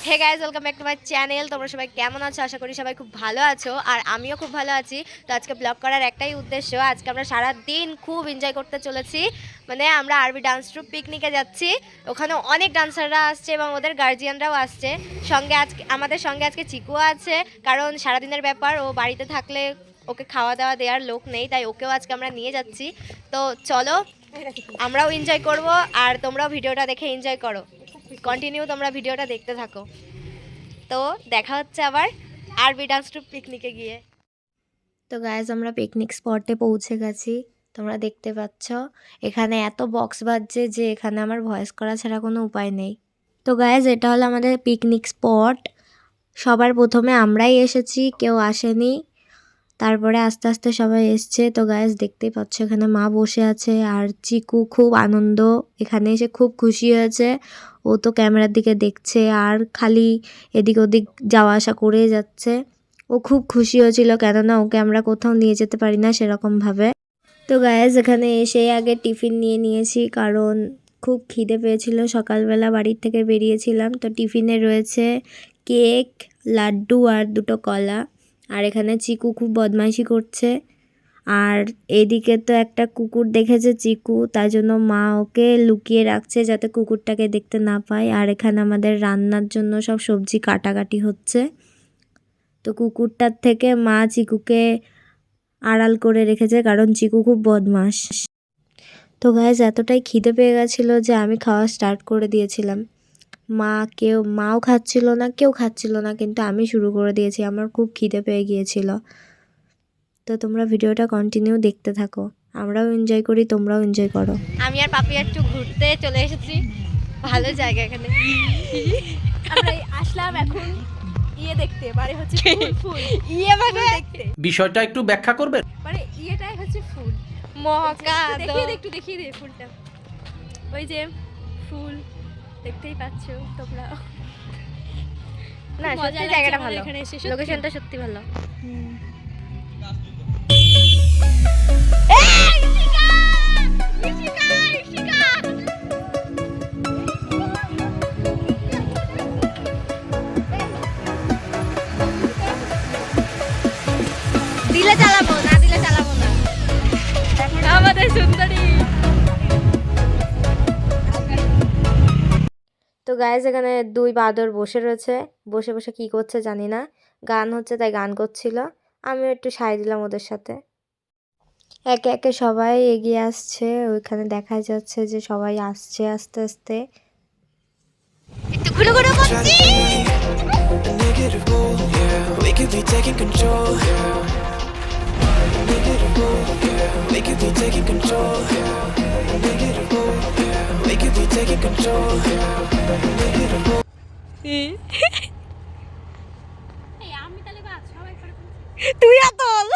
Hey guys, welcome back to my channel. তোমরা সবাই কেমন আছো? আশা করি সবাই খুব ভালো আছো, আর আমিও খুব ভালো আছি। তো আজকে ব্লগ করার একটাই উদ্দেশ্য, আজকে আমরা সারা দিন খুব এনজয় করতে চলেছি। মানে আমরা আরবি ডান্স ট্রুপ পিকনিকে যাচ্ছি। ওখানে অনেক ডান্সাররা আসছে এবং ওদের গার্জিয়ানরাও আসছে। সঙ্গে আজকে আমাদের সঙ্গে আজকে চিকুও আছে, কারণ সারাদিনের ব্যাপার, ও বাড়িতে থাকলে ওকে খাওয়া দাওয়া দেওয়ার লোক নেই, তাই ওকেও আজকে আমরা নিয়ে যাচ্ছি। তো চলো আমরাও এনজয় করব, আর তোমরাও ভিডিওটা দেখে এনজয় করো। কন্টিনিউ তোমরা ভিডিওটা দেখতে থাকো। তো দেখা হচ্ছে আবার আরবি ডান্স ট্রুপ পিকনিকে গিয়ে। তো গাইজ, আমরা পিকনিক স্পটে পৌঁছে গেছি। তোমরা দেখতে পাচ্ছ এখানে এত বক্স বাজছে যে এখানে আমার ভয়েস করা ছাড়া কোনো উপায় নেই। তো গাইজ, এটা হলো আমাদের পিকনিক স্পট। সবার প্রথমে আমরাই এসেছি, কেউ আসেনি, তারপরে আস্তে আস্তে সবাই এসছে। তো গাইজ দেখতেই পাচ্ছ এখানে মা বসে আছে, আর চিকু খুব আনন্দ, এখানে এসে খুব খুশি হয়েছে। ও তো ক্যামেরার দিকে দেখছে আর খালি এদিক ওদিক যাওয়া আসা করে যাচ্ছে। ও খুব খুশি হয়েছিল, কেননা ওকে আমরা কোথাও নিয়ে যেতে পারি না সেরকমভাবে। তো গাইজ, এখানে এসে আগে টিফিন নিয়ে নিয়েছি, কারণ খুব খিদে পেয়েছিল। সকালবেলা বাড়ির থেকে বেরিয়েছিলাম, তো টিফিনে রয়েছে কেক, লাড্ডু আর দুটো কলা। আর এখানে চিকু খুব বদমাইশি করছে, আর এইদিকে তো একটা কুকুর দেখেছে চিকু, তাই জন্য মা ওকে লুকিয়ে রাখছে যাতে কুকুরটাকে দেখতে না পায়। আর এখানে আমাদের রান্নার জন্য সব সবজি কাটাকাটি হচ্ছে। তো কুকুরটার থেকে মা চিকুকে আড়াল করে রেখেছে, কারণ চিকু খুব বদমাস। তো গাইজ, এতটাই খিদে পেয়ে গেছিলো যে আমি খাওয়া স্টার্ট করে দিয়েছিলাম। মাও খাচ্ছিল না, কেউ খাচ্ছিল না, কিন্তু আমি শুরু করে দিয়েছি, আমার খুব খিদে পেয়ে গিয়েছিল। তো তোমরা ভিডিওটা কন্টিনিউ দেখতে থাকো, আমরাও এনজয় করি, তোমরাও এনজয় করো। আমি আর পাপি একটু ঘুরতে চলে এসেছি, ভালো জায়গা এখানে। আমরা আসলাম এখন দেখতে, মানে হচ্ছে ফুল মানে দেখতে। বিষয়টা একটু ব্যাখ্যা করবেন? মানে ইয়েটাই হচ্ছে ফুল। মহকা দেখিয়ে দে ফুলটা। ওই যে ফুল দেখতেই পাচ্ছ তোমরা। না, সত্যি জায়গাটা ভালো, লোকেশনটা সত্যি ভালো। দিলে চালাবো, না দিলে চালাবো না। আমাদের সুন্দরী। তো গাইজ, এখানে দুই বাদর বসে রয়েছে, বসে বসে কি করছে জানি না, গান হচ্ছে তাই গান করছিল। আমিও একটু সায় দিলাম ওদের সাথে। একে একে সবাই এগিয়ে আসছে, ওইখানে দেখা যাচ্ছে যে সবাই আসছে আস্তে আস্তে। একটু ঘুরে ঘুরে করছি। তুই আতল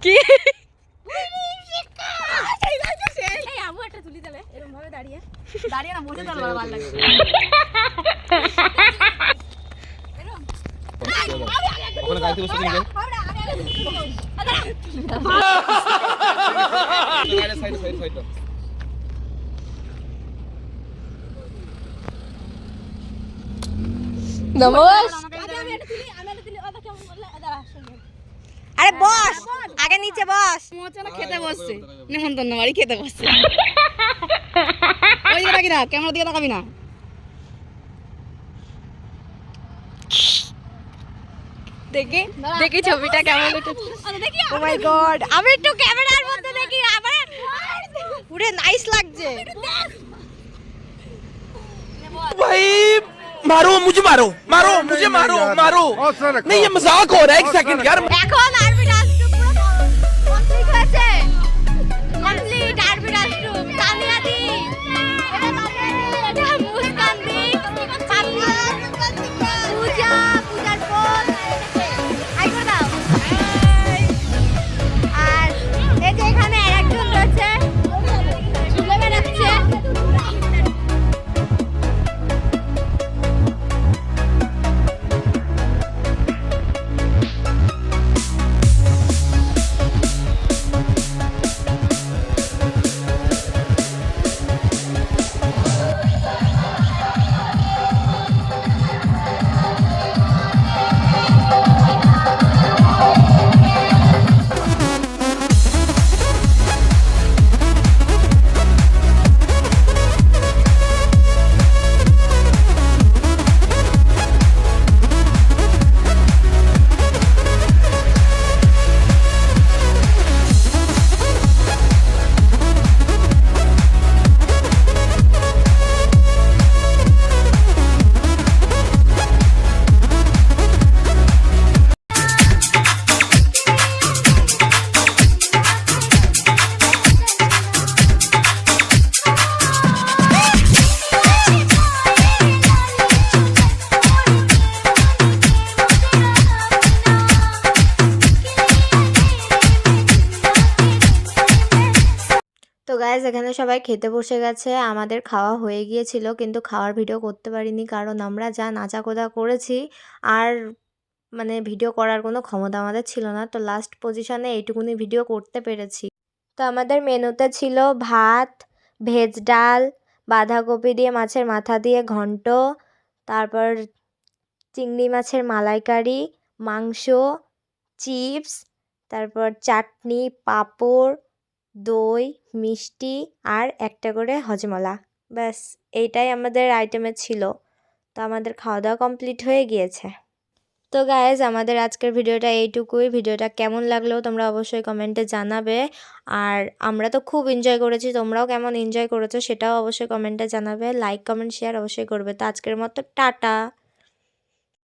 কি আমু একটা তুলি দিলে এরকম ভাবে দাঁড়িয়ে না, বসে তোলা ভালো লাগে। ওখানে গাড়িতে বসে তুমি সাইড আরে বস, আগে নিচে বস। খেতে বসছে, নিমন্ত্রণ বাড়ি খেতে বসছে। ওই দিকে তাকাবি না, ক্যামেরার দিকে তাকাবি না। দেখি ছবিটা কেমন উঠেছে। ও মাই গড, আমি একটু ক্যামেরার মধ্যে দেখি, আবার পুরো নাইস লাগছে। भाई मारो मुझे, मारो मुझे, मारो नहीं, ये मजाक हो रहा है। एक सेकंड यार। এখন আরবি ডান্স ট্রুপ পুরো কমপ্লিট হয়েছে, কমপ্লিট আরবি ডান্স ট্রুপ। তানিয়া দি, এটা মুস্কান দি, পূজার বোন, হাই করে দাও। আর এই যে এখানে আরেকজন রয়েছে, ঝুলে বেড়াচ্ছে। এখানে সবাই খেতে বসে গেছে। আমাদের খাওয়া হয়ে গিয়েছিল কিন্তু খাওয়ার ভিডিও করতে পারিনি, কারণ আমরা যা নাচাকোদা করেছি আর মানে ভিডিও করার কোনো ক্ষমতা আমাদের ছিল না। তো লাস্ট পজিশনে এইটুকুনি ভিডিও করতে পেরেছি। তো আমাদের মেনুতে ছিল ভাত, ভেজ ডাল, বাঁধাকপি দিয়ে মাছের মাথা দিয়ে ঘন্ট, তারপর চিংড়ি মাছের মালাইকারি, মাংস, চিপস, তারপর চাটনি, পাঁপড়, দই, মিষ্টি আর একটা করে হজমলা। ব্যাস এইটাই আমাদের আইটেমে ছিল। তো আমাদের খাওয়া দাওয়া কমপ্লিট হয়ে গিয়েছে। তো গাইজ, আমাদের আজকের ভিডিওটা এইটুকুই। ভিডিওটা কেমন লাগলো তোমরা অবশ্যই কমেন্টে জানাবে। আর আমরা তো খুব এনজয় করেছি, তোমরাও কেমন এনজয় করেছো সেটাও অবশ্যই কমেন্টে জানাবে। লাইক, কমেন্ট, শেয়ার অবশ্যই করবে। তো আজকের মতো টাটা।